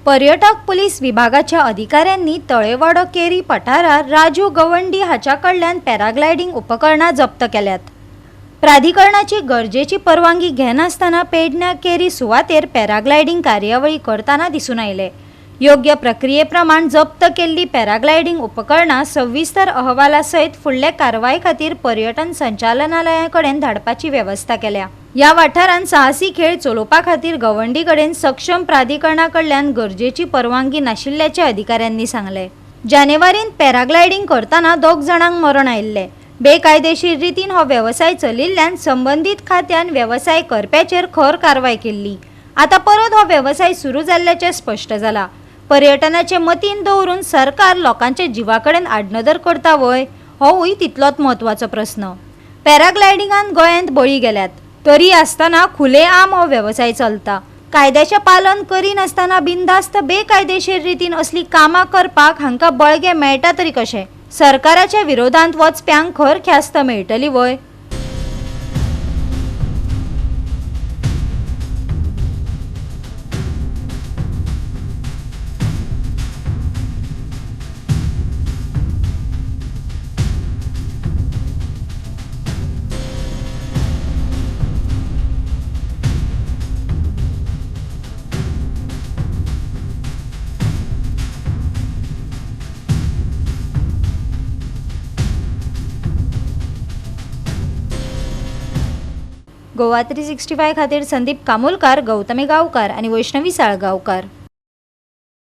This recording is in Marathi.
पर्यटक पुलीस विभागाच्या अधिकाऱ्यांनी तळेवाडो केरी पठारात राजू गवंडी हाच्याकडल्यान पॅराग्लायडिंग उपकरणां जप्त केल्यात। प्राधिकरणाची गरजेची परवानगी घेनासतना पेडण्या केरी सुवातेर पॅराग्लायडिंग कार्यावळी करताना दिसून आयले। योग्य प्रक्रियेप्रमाण जप्त केल्ली पॅराग्लायडिंग उपकरणां सविस्तर अहवाला सयत फुडले कारवाई खातीर पर्यटन संचालनालयाकडेन धाडपाची व्यवस्था केल्या। या वाठारांत साहसी खेळ चलोवपा खातीर गवंडी कडेन सक्षम प्राधिकरणाकडल्यान गरजेची परवानगी नाशिल्ल्याचे अधिकाऱ्यांनी सांगले। जानेवारीत पॅराग्लायडिंग करताना 2 जाणांक मरण आयिल्ले। बेकायदेशीर रितीन हो व्यवसाय चलिल्ल्यान संबंधित खात्यान व्यवसाय करप्याचेर खर कारवाय केल्ली। आता परत हो व्यवसाय सुरू जाल्ल्याचे स्पष्ट जाला। पर्यटनाचे मतीन दवरून सरकार लोकांच्या जिवाकडेन आडनदर करता वय होवूय तितलोच म्हत्वाचो प्रस्न। पॅराग्लायडिंगान गोंयांत बळी गेल्यात, तरी आसतना खुलेआम हो व्यवसाय चलता। कायद्याचे पालन करिनासतना बिनधास्त बेकायदेशीर रितीन असली कामां करपाक हांकां बळगे मेळटा तरी कशे? सरकाराच्या विरोधांत वचप्यांक खर ख्यास्त मेळटली वय? गोवा 365 खातीर संदीप कामोलकार, गौतमी गांवकार आणि वैष्णवी साळगांवकार।